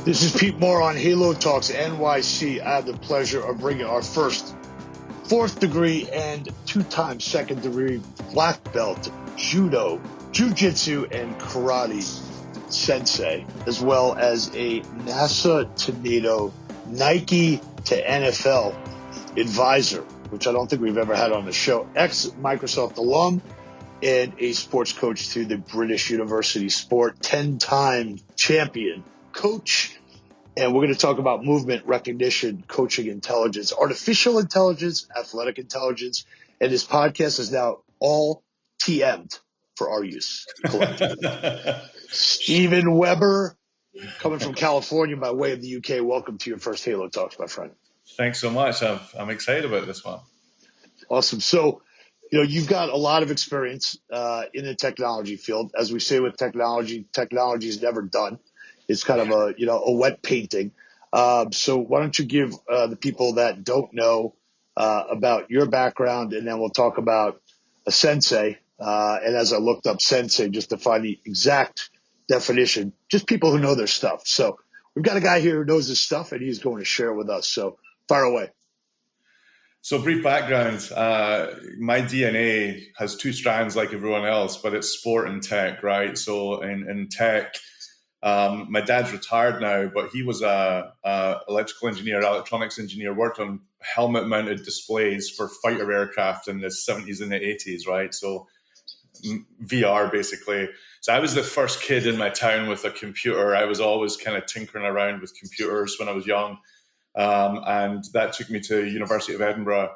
This is Pete Moore on Halo Talks NYC. I have the pleasure of bringing our first fourth degree and two-time second degree black belt judo, jiu-jitsu, and karate sensei, as well as a NASA to NATO, Nike to NFL advisor, which I don't think we've ever had on the show, ex-Microsoft alum, and a sports coach to the British University Sport, 10-time champion coach. And we're going to talk about movement recognition, coaching intelligence, artificial intelligence, athletic intelligence. And this podcast is now all TM'd for our use collectively. Steven Webster, coming from California by way of the UK. Welcome to your first Halo Talks, my friend. Thanks so much. I'm excited about this one. Awesome. So, you've got a lot of experience in the technology field. As we say with technology is never done. It's kind of a wet painting. So why don't you give the people that don't know about your background, and then we'll talk about a sensei. And as I looked up sensei, just to find the exact definition, just people who know their stuff. So we've got a guy here who knows his stuff, and he's going to share with us. So fire away. So brief background, my DNA has two strands like everyone else, but it's sport and tech, right? So in tech, my dad's retired now, but he was a electrical engineer, electronics engineer, worked on helmet-mounted displays for fighter aircraft in the 70s and the 80s, right? So VR, basically. So I was the first kid in my town with a computer. I was always kind of tinkering around with computers when I was young. And that took me to University of Edinburgh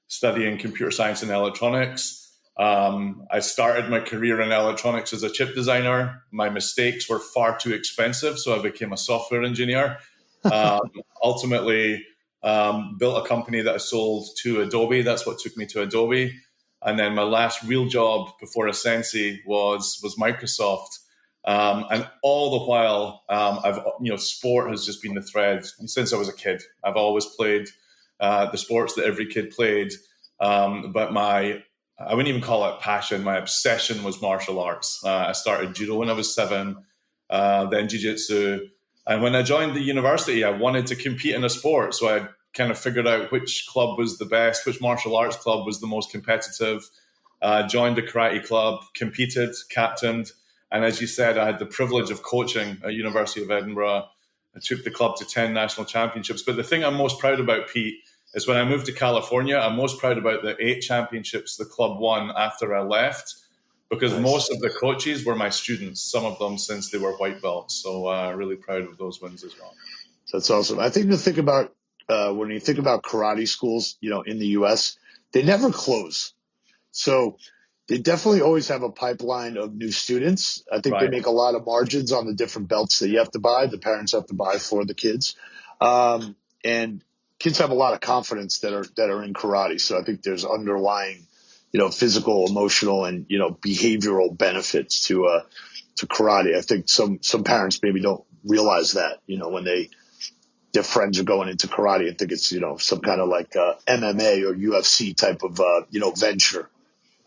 studying computer science and electronics. I started my career in electronics as a chip designer. My mistakes were far too expensive, so I became a software engineer. Ultimately, built a company that I sold to Adobe. That's what took me to Adobe. And then my last real job before ASENSEI was Microsoft. And all the while, sport has just been the thread since I was a kid. I've always played the sports that every kid played, but I wouldn't even call it passion. My obsession was martial arts. I started judo when I was 7, then jiu-jitsu. And when I joined the university, I wanted to compete in a sport. So I kind of figured out which club was the best, which martial arts club was the most competitive, joined a karate club, competed, captained. And as you said, I had the privilege of coaching at University of Edinburgh. I took the club to 10 national championships. But the thing I'm most proud about, Pete, is when I moved to California, I'm most proud about the 8 championships the club won after I left, because nice. Most of the coaches were my students, some of them since they were white belts. So really proud of those wins as well. That's awesome. I think to think about when you think about karate schools, in the U.S., they never close. So they definitely always have a pipeline of new students. I think They make a lot of margins on the different belts that you have to buy, the parents have to buy for the kids. And kids have a lot of confidence that are in karate. So I think there's underlying, physical, emotional, and, behavioral benefits to karate. I think some parents maybe don't realize that, when their friends are going into karate and think it's, some kind of like MMA or UFC type of, venture.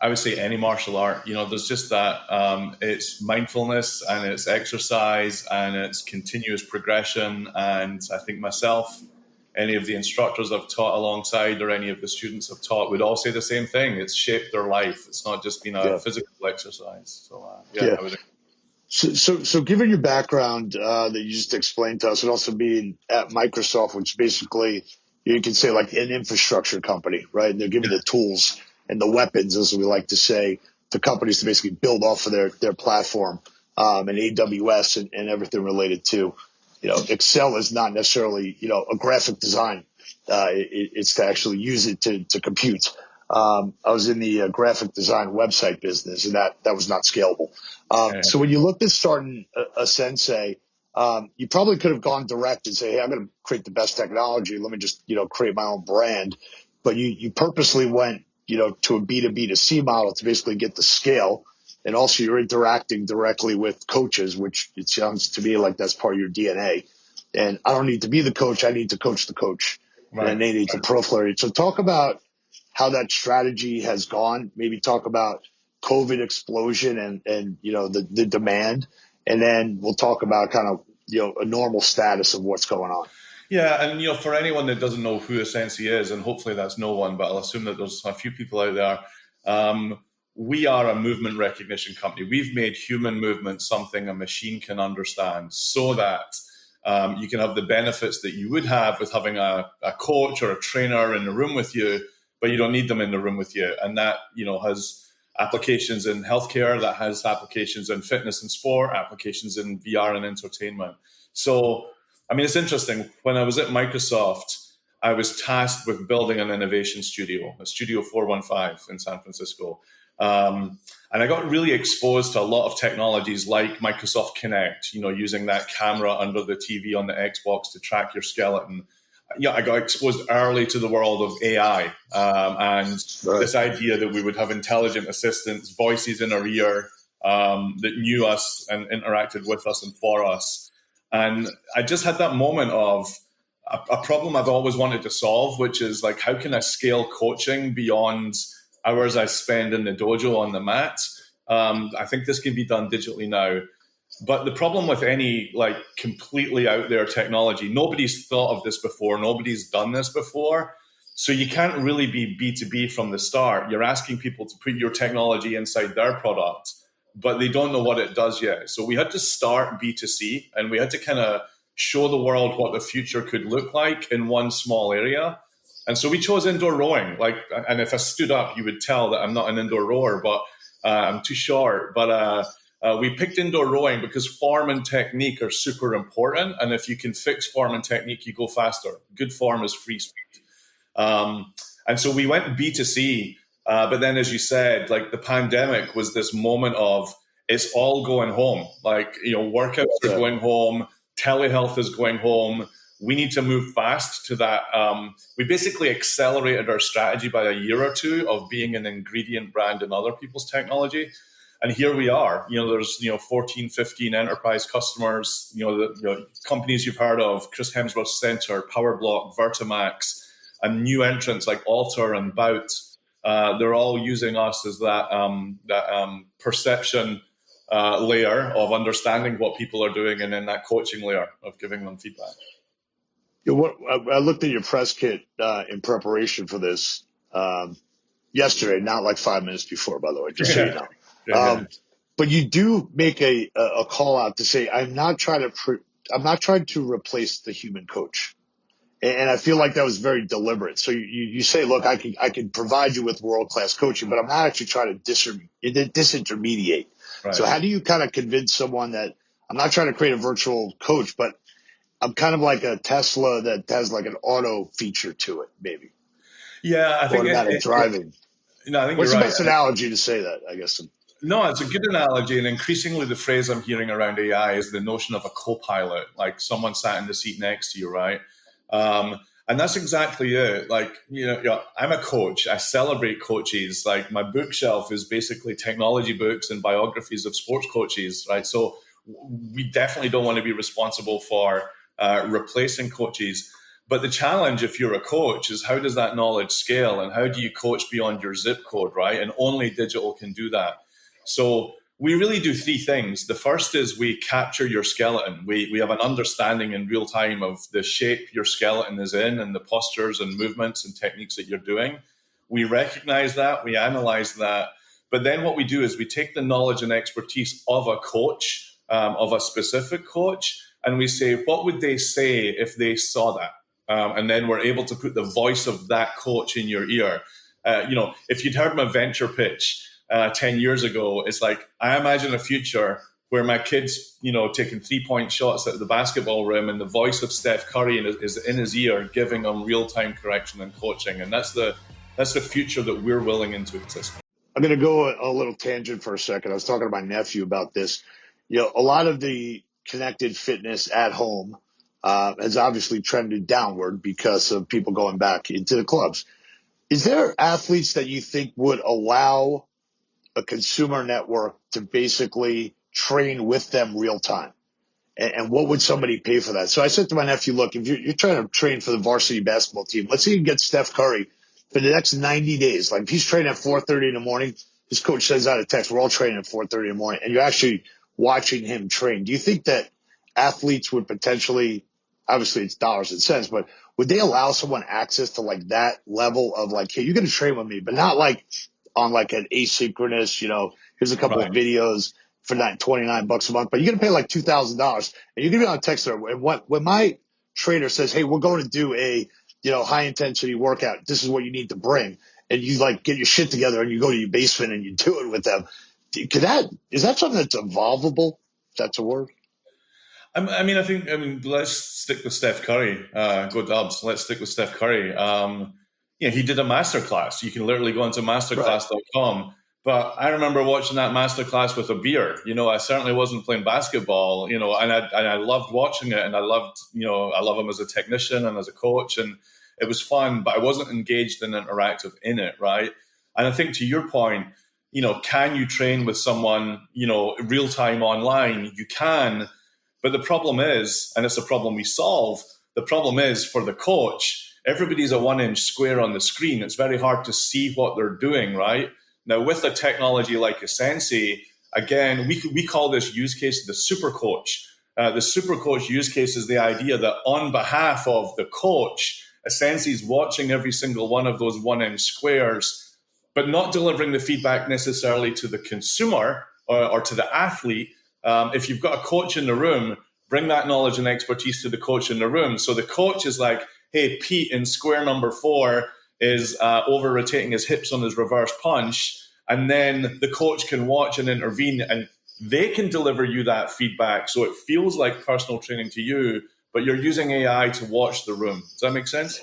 I would say any martial art, there's just that it's mindfulness and it's exercise and it's continuous progression. And I think myself, any of the instructors I've taught alongside or any of the students I've taught would all say the same thing. It's shaped their life. It's not just been a physical exercise. So, I would agree. So given your background that you just explained to us, and also being at Microsoft, which basically you can say like an infrastructure company, right? And they're giving the tools and the weapons, as we like to say, to companies to basically build off of their platform, and AWS and everything related to, Excel is not necessarily, a graphic design. It's to actually use it to compute. I was in the graphic design website business, and that was not scalable. So when you looked at starting a sensei, you probably could have gone direct and say, hey, I'm going to create the best technology. Let me just, create my own brand. But you purposely went, to a B2B to C model to basically get the scale. And also you're interacting directly with coaches, which it sounds to me like that's part of your DNA. And I don't need to be the coach. I need to coach the coach. Right. And they need to proliferate. So talk about how that strategy has gone. Maybe talk about COVID explosion and the demand. And then we'll talk about kind of a normal status of what's going on. Yeah, and for anyone that doesn't know who a sensei is, and hopefully that's no one, but I'll assume that there's a few people out there. We are a movement recognition company. We've made human movement something a machine can understand, so that you can have the benefits that you would have with having a coach or a trainer in the room with you, but you don't need them in the room with you. And that has applications in healthcare, that has applications in fitness and sport, applications in VR and entertainment. So it's interesting. When I was at Microsoft, I was tasked with building an innovation studio, a Studio 415 in San Francisco. And I got really exposed to a lot of technologies like Microsoft Kinect, using that camera under the TV on the Xbox to track your skeleton. I got exposed early to the world of AI and this idea that we would have intelligent assistants, voices in our ear that knew us and interacted with us and for us. And I just had that moment of a problem I've always wanted to solve, which is like, how can I scale coaching beyond hours I spend in the dojo on the mat? I think this can be done digitally now. But the problem with any completely out there technology, nobody's thought of this before, nobody's done this before. So you can't really be B2B from the start. You're asking people to put your technology inside their product, but they don't know what it does yet. So we had to start B2C, and we had to kind of show the world what the future could look like in one small area. And so we chose indoor rowing. And if I stood up, you would tell that I'm not an indoor rower, but I'm too short. But we picked indoor rowing because form and technique are super important. And if you can fix form and technique, you go faster. Good form is free speed. And so we went B2C. But then, as you said, the pandemic was this moment of it's all going home. Workouts are going home. Telehealth is going home. We need to move fast to that. We basically accelerated our strategy by a year or two of being an ingredient brand in other people's technology. And here we are. There's 14, 15 enterprise customers, the companies you've heard of, Chris Hemsworth Center, PowerBlock, Vertimax, and new entrants like Alter and Bout. They're all using us as that perception layer of understanding what people are doing, and then that coaching layer of giving them feedback. I looked at your press kit in preparation for this yesterday, not 5 minutes before, by the way, just so you know. But you do make a call out to say, I'm not trying to replace the human coach. And I feel like that was very deliberate. So you say, look, I can provide you with world-class coaching, but I'm not actually trying to disintermediate. Right. So how do you kind of convince someone that I'm not trying to create a virtual coach, but I'm kind of like a Tesla that has an auto feature to it, maybe? Yeah, I think automatic driving. I think what's you're the right. best analogy to say that, I guess? No, it's a good analogy. And increasingly the phrase I'm hearing around AI is the notion of a co-pilot, like someone sat in the seat next to you, right? And that's exactly it. I'm a coach. I celebrate coaches. My bookshelf is basically technology books and biographies of sports coaches, right? So we definitely don't want to be responsible for replacing coaches. But the challenge, if you're a coach, is how does that knowledge scale, and how do you coach beyond your zip code, right? And only digital can do that. So we really do three things. The first is we capture your skeleton. We have an understanding in real time of the shape your skeleton is in and the postures and movements and techniques that you're doing. We recognize that, we analyze that. But then what we do is we take the knowledge and expertise of a coach, of a specific coach, and we say, what would they say if they saw that? And then we're able to put the voice of that coach in your ear. If you'd heard my venture pitch 10 years ago, it's I imagine a future where my kid's, taking 3-point shots at the basketball rim, and the voice of Steph Curry is in his ear, giving him real-time correction and coaching. And that's the future that we're willing into existence. I'm going to go a little tangent for a second. I was talking to my nephew about this. A lot of the connected fitness at home has obviously trended downward because of people going back into the clubs. Is there athletes that you think would allow a consumer network to basically train with them real time? And what would somebody pay for that? So I said to my nephew, look, if you're trying to train for the varsity basketball team, let's say you can get Steph Curry for the next 90 days. If he's training at 4:30 in the morning, his coach sends out a text, we're all training at 4:30 in the morning, and you're actually watching him train. Do you think that athletes would potentially, obviously it's dollars and cents, but would they allow someone access to like that level of like, hey, you're going to train with me, but not like on like an asynchronous, here's a couple of Right. videos for that $29 a month, but you're going to pay like $2,000 and you're going to be on a text there. And when my trainer says, hey, we're going to do a, high intensity workout, this is what you need to bring. And you like get your shit together and you go to your basement and you do it with them. Is that something that's evolvable? If that's a word. I think let's stick with Steph Curry. Go Dubs. Let's stick with Steph Curry. He did a masterclass. You can literally go into masterclass.com. But I remember watching that masterclass with a beer. I certainly wasn't playing basketball, and I loved watching it, and I love him as a technician and as a coach, and it was fun, but I wasn't engaged and interactive in it, right? And I think to your point, can you train with someone, real time online? You can. But the problem is, and it's a problem we solve, the problem is for the coach, everybody's a 1-inch square on the screen. It's very hard to see what they're doing, right? Now, with a technology like ASENSEI, again, we call this use case the super coach. The super coach use case is the idea that on behalf of the coach, ASENSEI is watching every single one of those 1-inch squares, but not delivering the feedback necessarily to the consumer or to the athlete. If you've got a coach in the room, bring that knowledge and expertise to the coach in the room. So the coach is like, hey, Pete in square number 4 is over-rotating his hips on his reverse punch. And then the coach can watch and intervene, and they can deliver you that feedback. So it feels like personal training to you, but you're using AI to watch the room. Does that make sense?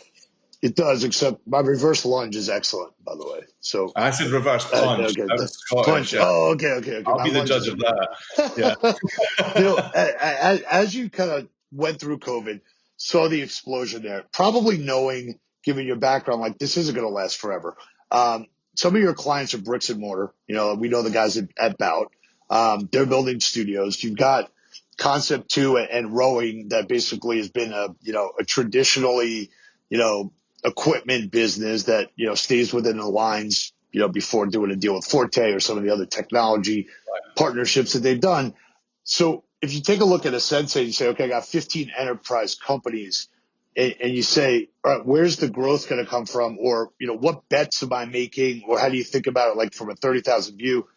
It does, except my reverse lunge is excellent, by the way. So I said reverse punch. Okay. Punch. Yeah. Oh, okay. I'll be the judge of that. Yeah. As you kind of went through COVID, saw the explosion there, probably knowing, given your background, like this isn't going to last forever. Some of your clients are bricks and mortar. We know the guys at Bout. They're building studios. You've got Concept 2 and rowing that basically has been a traditionally, equipment business that, stays within the lines, before doing a deal with Forte or some of the other technology partnerships that they've done. So if you take a look at ASENSEI, you say, okay, I got 15 enterprise companies, and you say, all right, where's the growth going to come from? Or, what bets am I making? Or how do you think about it, like from a 30,000 view?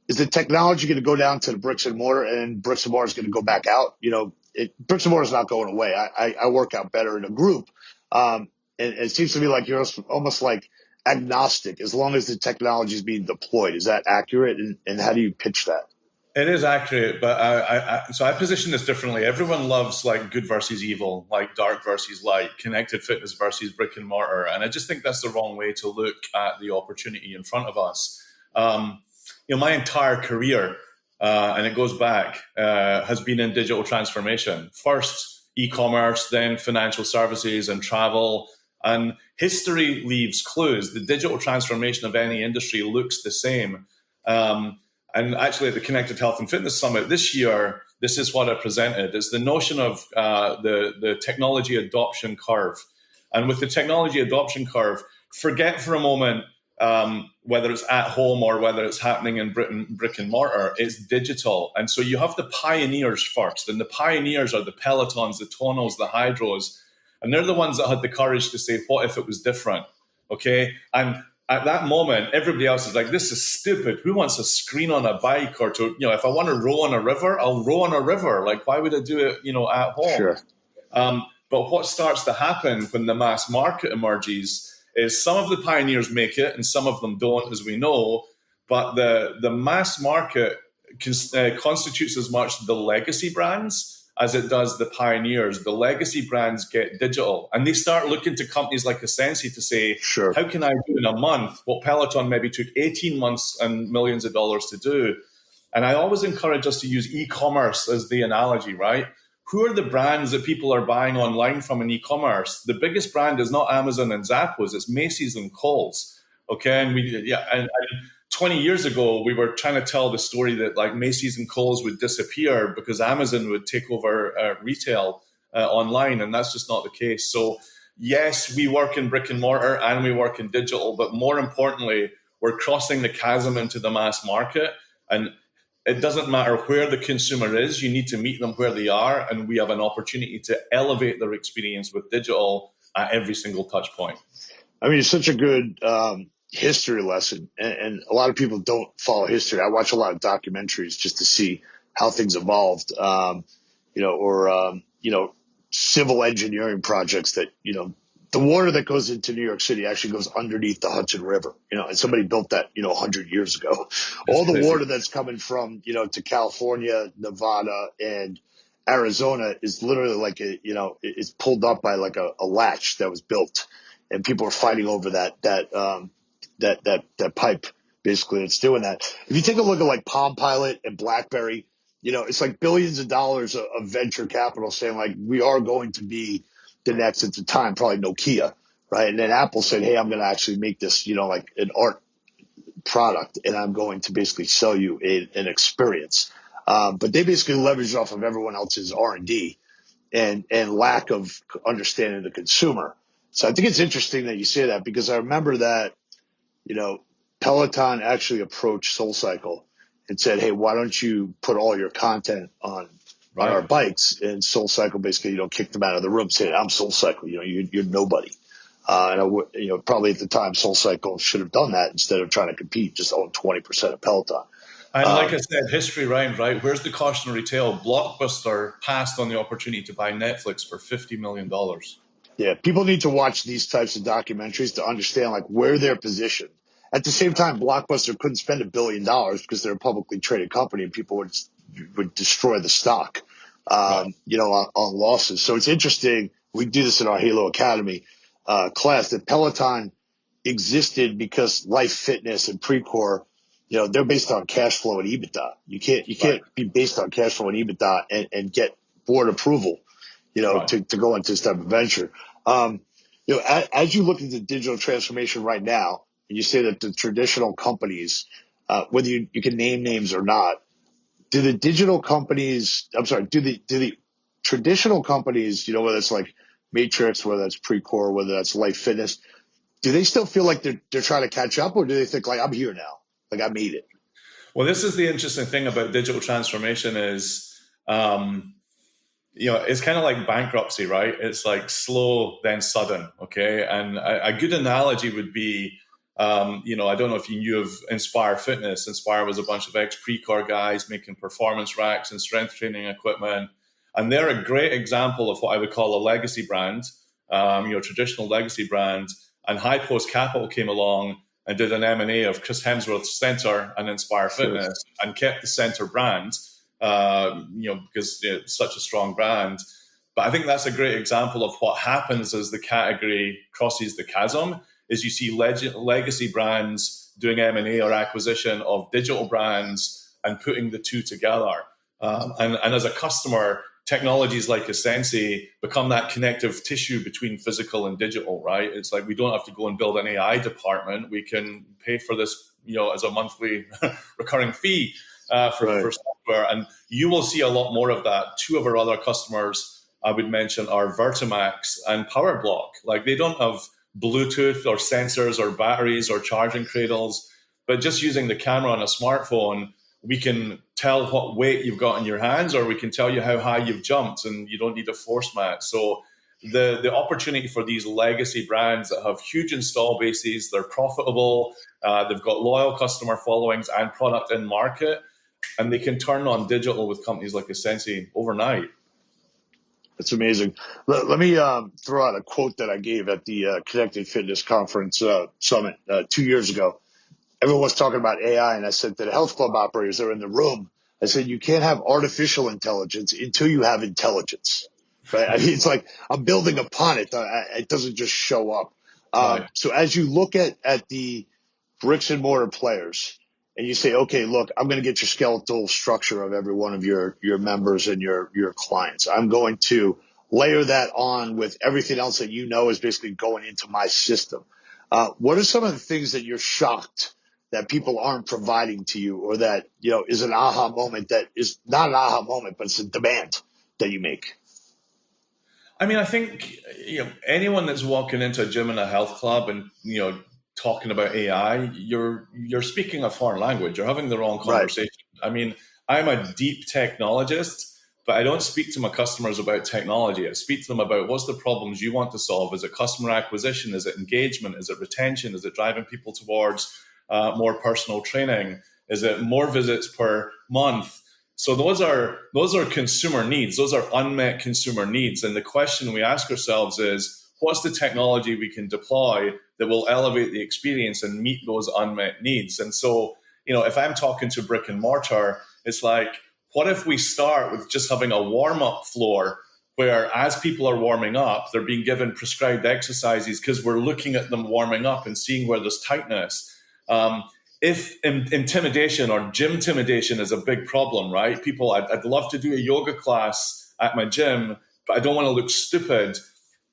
Is the technology going to go down to the bricks and mortar, and bricks and mortar is going to go back out? Bricks and mortar is not going away. I work out better in a group. And it seems to me like you're almost like agnostic as long as the technology is being deployed. Is that accurate? And how do you pitch that? It is accurate, but I position this differently. Everyone loves like good versus evil, like dark versus light, connected fitness versus brick and mortar. And I just think that's the wrong way to look at the opportunity in front of us. My entire career, and it goes back, has been in digital transformation. First e-commerce, then financial services and travel. And history leaves clues. The digital transformation of any industry looks the same. And actually at the Connected Health and Fitness Summit this year, this is what I presented. It's the notion of the technology adoption curve. And with the technology adoption curve, forget for a moment whether it's at home or whether it's happening in brick and mortar, it's digital. And so you have the pioneers first. And the pioneers are the Pelotons, the Tonos, the Hydros. And they're the ones that had the courage to say, what if it was different? Okay. And at that moment, everybody else is like, this is stupid. Who wants a screen on a bike? Or to, if I want to row on a river, I'll row on a river. Like, why would I do it, at home? Sure. But what starts to happen when the mass market emerges is some of the pioneers make it and some of them don't, as we know. But the mass market constitutes as much the legacy brands as it does the pioneers. The legacy brands get digital, and they start looking to companies like ASENSEI to say, sure, how can I do in a month what Peloton maybe took 18 months and millions of dollars to do? And I always encourage us to use e-commerce as the analogy, right? Who are the brands that people are buying online from in e-commerce? The biggest brand is not Amazon and Zappos, it's Macy's and Kohl's. Okay, and 20 years ago, we were trying to tell the story that like Macy's and Kohl's would disappear because Amazon would take over retail online, and that's just not the case. So yes, we work in brick and mortar and we work in digital, but more importantly, we're crossing the chasm into the mass market. And it doesn't matter where the consumer is, you need to meet them where they are, and we have an opportunity to elevate their experience with digital at every single touch point. I mean, it's such a good history lesson, and a lot of people don't follow history. I watch a lot of documentaries just to see how things evolved, civil engineering projects that, the water that goes into New York City actually goes underneath the Hudson River, and somebody built that, 100 years ago. All the water that's coming from, to California, Nevada, and Arizona is literally like it's pulled up by like a latch that was built, and people are fighting over that pipe, basically, that's doing that. If you take a look at like Palm Pilot and BlackBerry, it's like billions of dollars of venture capital saying like, we are going to be the next, at the time, probably Nokia, right? And then Apple said, hey, I'm going to actually make this, like an art product, and I'm going to basically sell you an experience. But they basically leveraged off of everyone else's R&D and lack of understanding the consumer. So I think it's interesting that you say that, because I remember that, Peloton actually approached SoulCycle and said, hey, why don't you put all your content on our bikes? And SoulCycle basically, kicked them out of the room, saying, I'm SoulCycle, you're nobody. And probably at the time, SoulCycle should have done that instead of trying to compete, just own 20% of Peloton. And like I said, history rhymes, right? Where's the cautionary tale? Blockbuster passed on the opportunity to buy Netflix for $50 million. Yeah, people need to watch these types of documentaries to understand like where they're positioned. At the same time, Blockbuster couldn't spend $1 billion because they're a publicly traded company, and people would destroy the stock, on losses. So it's interesting. We do this in our Halo Academy class, that Peloton existed because Life Fitness and Precor, they're based on cash flow and EBITDA. You can't be based on cash flow and EBITDA and get board approval, to go into this type of venture. As you look at the digital transformation right now, and you say that the traditional companies, whether you can name names or not, do the traditional companies, whether it's like Matrix, whether that's Precor, whether that's Life Fitness, do they still feel like they're trying to catch up, or do they think like, I'm here now, like I made it? Well, this is the interesting thing about digital transformation is, it's kind of like bankruptcy, right? It's like slow, then sudden. Okay. And a good analogy would be, I don't know if you knew of Inspire Fitness. Inspire was a bunch of ex-Precor guys making performance racks and strength training equipment. And they're a great example of what I would call a legacy brand, traditional legacy brand. And High Post Capital came along and did an M&A of Chris Hemsworth's Center and Inspire Fitness, and kept the Center brand, because it's such a strong brand. But I think that's a great example of what happens as the category crosses the chasm, is you see legacy brands doing M&A or acquisition of digital brands and putting the two together. And as a customer, technologies like ASENSEI become that connective tissue between physical and digital, right? It's like we don't have to go and build an AI department. We can pay for this, as a monthly recurring fee for software. And you will see a lot more of that. Two of our other customers I would mention are Vertimax and PowerBlock. Like, they don't have Bluetooth or sensors or batteries or charging cradles, but just using the camera on a smartphone, we can tell what weight you've got in your hands, or we can tell you how high you've jumped, and you don't need a force mat. So the opportunity for these legacy brands that have huge install bases, they're profitable, they've got loyal customer followings and product in market, and they can turn on digital with companies like ASENSEI overnight. That's amazing. Let me throw out a quote that I gave at the Connected Fitness Conference Summit 2 years ago. Everyone was talking about AI, and I said to the health club operators that are in the room, I said, you can't have artificial intelligence until you have intelligence, right? I mean, it's like I'm building upon it. It doesn't just show up. Right. So as you look at the bricks and mortar players, and you say, okay, look, I'm going to get your skeletal structure of every one of your members and your clients. I'm going to layer that on with everything else that is basically going into my system. What are some of the things that you're shocked that people aren't providing to you, or that, is an aha moment that is not an aha moment, but it's a demand that you make? I mean, I think, anyone that's walking into a gym and a health club and, talking about AI, you're speaking a foreign language. You're having the wrong conversation. Right. I mean, I'm a deep technologist, but I don't speak to my customers about technology. I speak to them about what's the problems you want to solve. Is it customer acquisition? Is it engagement? Is it retention? Is it driving people towards more personal training? Is it more visits per month? So those are consumer needs. Those are unmet consumer needs. And the question we ask ourselves is, what's the technology we can deploy that will elevate the experience and meet those unmet needs? And so, if I'm talking to brick and mortar, it's like, what if we start with just having a warm-up floor where as people are warming up, they're being given prescribed exercises because we're looking at them warming up and seeing where there's tightness. If intimidation or gym intimidation is a big problem, right? People, I'd love to do a yoga class at my gym, but I don't want to look stupid.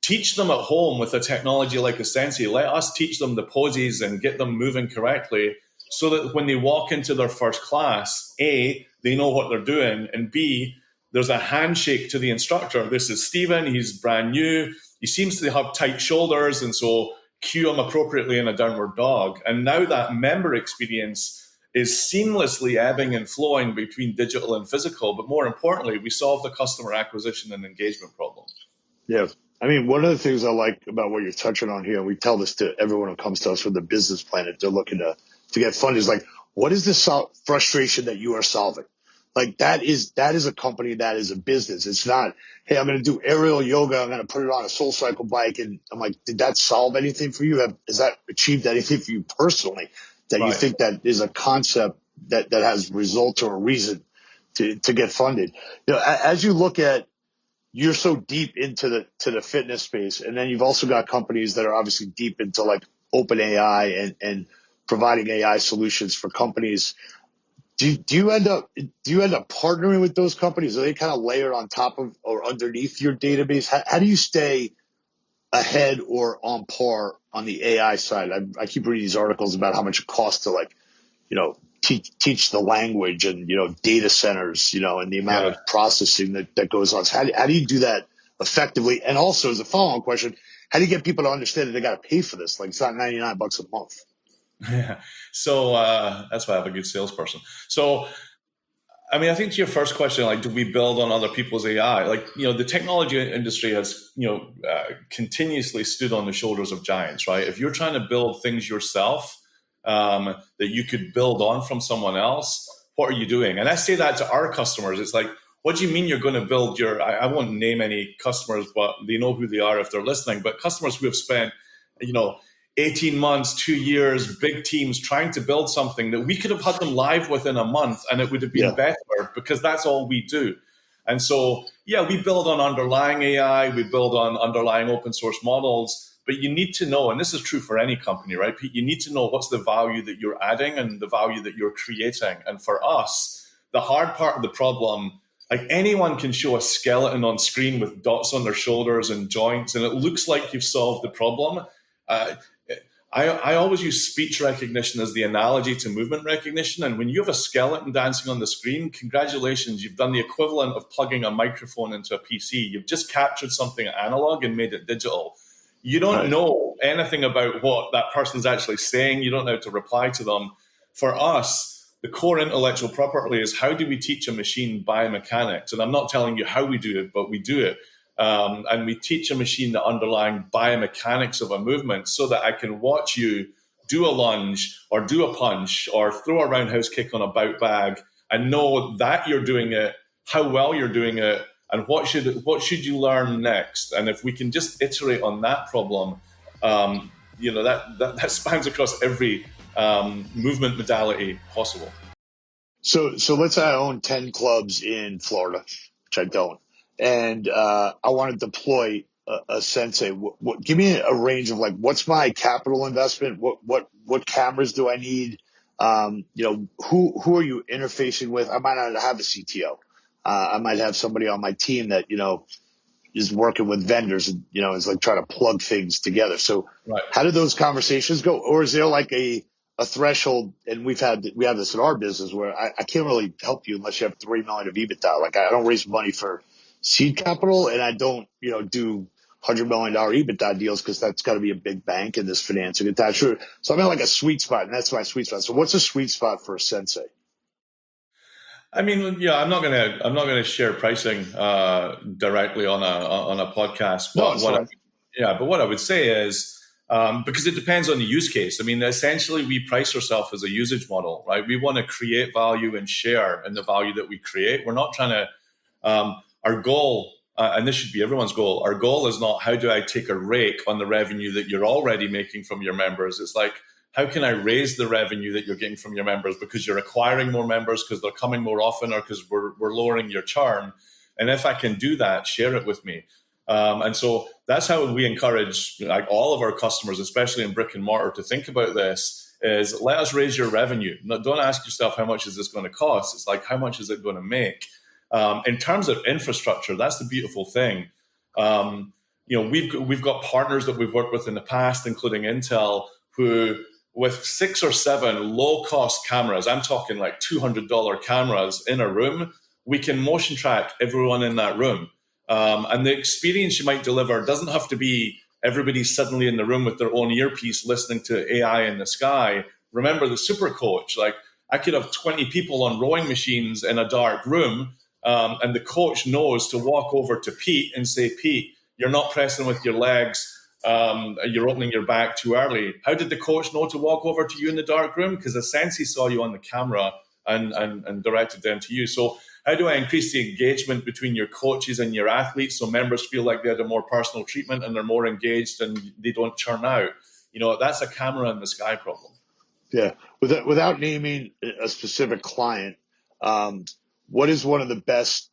Teach them at home with a technology like ASENSEI. Let us teach them the poses and get them moving correctly so that when they walk into their first class, A, they know what they're doing, and B, there's a handshake to the instructor. This is Steven, he's brand new. He seems to have tight shoulders, and so cue him appropriately in a downward dog. And now that member experience is seamlessly ebbing and flowing between digital and physical. But more importantly, we solve the customer acquisition and engagement problem. Yeah. I mean, one of the things I like about what you're touching on here, and we tell this to everyone who comes to us with a business plan if they're looking to get funded, is like, what is the frustration that you are solving? Like that is a company, that is a business. It's not, hey, I'm going to do aerial yoga. I'm going to put it on a soul cycle bike. And I'm like, did that solve anything for you? Has that achieved anything for you personally that you think that is a concept that has results or a reason to get funded? As you look at, you're so deep into the fitness space, and then you've also got companies that are obviously deep into like open AI and providing AI solutions for companies. Do you end up partnering with those companies? Are they kind of layered on top of or underneath your database? How do you stay ahead or on par on the AI side? I keep reading these articles about how much it costs to teach the language and data centers and the amount of processing that goes on. So how do you do that effectively? And also, as a follow-on question, how do you get people to understand that they got to pay for this? Like, it's not $99 a month. Yeah. So that's why I have a good salesperson. So, I mean, I think to your first question, like, do we build on other people's AI? Like, the technology industry has, continuously stood on the shoulders of giants, right? If you're trying to build things yourself that you could build on from someone else, what are you doing? And I say that to our customers. It's like, what do you mean you're going to build I won't name any customers, but they know who they are if they're listening. But customers who have spent, 18 months, 2 years, big teams trying to build something that we could have had them live within a month and it would have been better because that's all we do. And so, we build on underlying AI, we build on underlying open source models, but you need to know, and this is true for any company, right, Pete? You need to know what's the value that you're adding and the value that you're creating. And for us, the hard part of the problem, like anyone can show a skeleton on screen with dots on their shoulders and joints, and it looks like you've solved the problem. I always use speech recognition as the analogy to movement recognition. And when you have a skeleton dancing on the screen, congratulations, you've done the equivalent of plugging a microphone into a PC. You've just captured something analog and made it digital. You don't know anything about what that person's actually saying. You don't know how to reply to them. For us, the core intellectual property is, how do we teach a machine biomechanics? And I'm not telling you how we do it, but we do it. And we teach a machine the underlying biomechanics of a movement so that I can watch you do a lunge or do a punch or throw a roundhouse kick on a bout bag and know that you're doing it, how well you're doing it, and what should you learn next. And if we can just iterate on that problem, that spans across every movement modality possible. So let's say I own 10 clubs in Florida, which I don't. And I want to deploy a sensei. Give me a range of like, what's my capital investment? What cameras do I need? Who are you interfacing with? I might not have a CTO. I might have somebody on my team that is working with vendors and is like trying to plug things together. So how do those conversations go? Or is there like a threshold? And we have this in our business where I can't really help you unless you have 3 million of EBITDA. Like I don't raise money for seed capital, and I don't, do $100 million EBITDA deals because that's got to be a big bank and this financing attached to it. So I'm in like a sweet spot, and that's my sweet spot. So what's a sweet spot for a sensei? I mean, yeah, I'm not gonna share pricing directly on a podcast, No, but it's fine. what I would say is because it depends on the use case. I mean, essentially, we price ourselves as a usage model, right? We want to create value and share in the value that we create. We're not trying to. Our goal, and this should be everyone's goal. Our goal is not how do I take a rake on the revenue that you're already making from your members. It's like, how can I raise the revenue that you're getting from your members because you're acquiring more members, because they're coming more often, or because we're lowering your churn? And if I can do that, share it with me. And so that's how we encourage like all of our customers, especially in brick and mortar, to think about this is let us raise your revenue. Don't ask yourself how much is this going to cost. It's like, how much is it going to make? In terms of infrastructure, that's the beautiful thing. We've got partners that we've worked with in the past, including Intel, who with 6 or 7 low-cost cameras, I'm talking like $200 cameras in a room, we can motion track everyone in that room. And the experience you might deliver doesn't have to be everybody suddenly in the room with their own earpiece listening to AI in the sky. Remember the super coach, like I could have 20 people on rowing machines in a dark room, and the coach knows to walk over to Pete and say, Pete, you're not pressing with your legs. You're opening your back too early. How did the coach know to walk over to you in the dark room? Because the sensei saw you on the camera and directed them to you. So how do I increase the engagement between your coaches and your athletes so members feel like they had a more personal treatment and they're more engaged and they don't churn out? That's a camera in the sky problem. Yeah. Without naming a specific client, what is one of the best,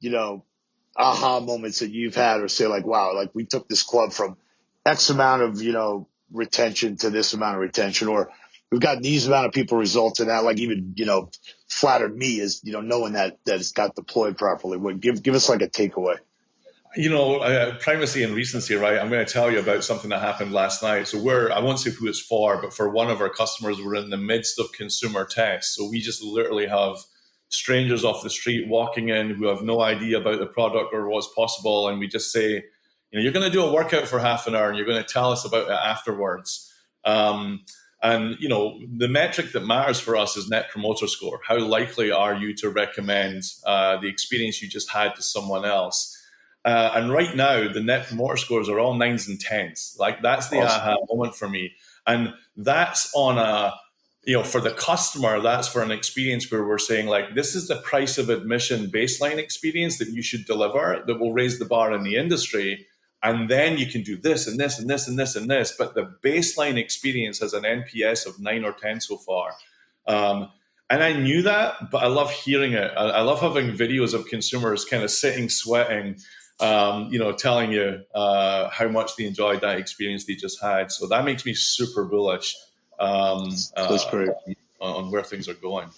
aha moments that you've had, or say like, wow, like we took this club from X amount of, retention to this amount of retention, or we've got these amount of people results in that, like even, flattered me as, knowing that it's got deployed properly. Give us like a takeaway. Primacy and recency, right? I'm going to tell you about something that happened last night. So I won't say who it's for, but for one of our customers, we're in the midst of consumer tests. So we just literally have strangers off the street walking in who have no idea about the product or what's possible. And we just say, you're going to do a workout for half an hour and you're going to tell us about it afterwards. And the metric that matters for us is Net Promoter Score. How likely are you to recommend the experience you just had to someone else? And right now, the Net Promoter Scores are all 9s and 10s. Like that's the awesome aha moment for me. And that's on for the customer, that's for an experience where we're saying like, this is the price of admission baseline experience that you should deliver that will raise the bar in the industry. And then you can do this and this and this and this and this. But the baseline experience has an NPS of 9 or 10 so far. And I knew that, but I love hearing it. I love having videos of consumers kind of sitting, sweating, telling you how much they enjoyed that experience they just had. So that makes me super bullish That's great. On where things are going.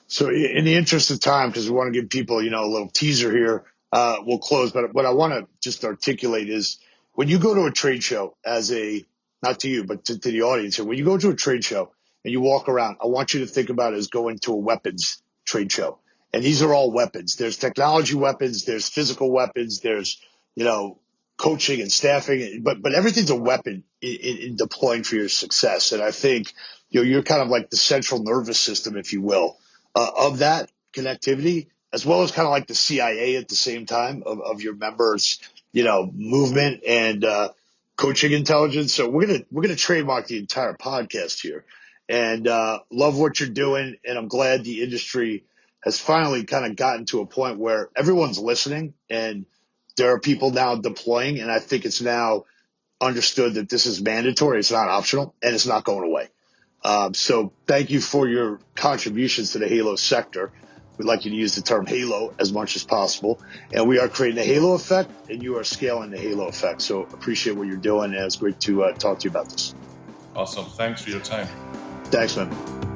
So in the interest of time, because we want to give people, a little teaser here, we'll close. But what I want to just articulate is when you go to a trade show not to you, but to the audience here, when you go to a trade show and you walk around, I want you to think about it as going to a weapons trade show. And these are all weapons. There's technology weapons. There's physical weapons. There's, coaching and staffing, but everything's a weapon in deploying for your success. And I think, you're kind of like the central nervous system, if you will, of that connectivity, as well as kind of like the CIA at the same time of your members, movement and coaching intelligence. So we're gonna trademark the entire podcast here, and love what you're doing. And I'm glad the industry has finally kind of gotten to a point where everyone's listening and there are people now deploying. And I think it's now understood that this is mandatory. It's not optional and it's not going away. So thank you for your contributions to the Halo sector. We'd like you to use the term Halo as much as possible. And we are creating a Halo effect and you are scaling the Halo effect. So appreciate what you're doing. And it's great to talk to you about this. Awesome. Thanks for your time. Thanks, man.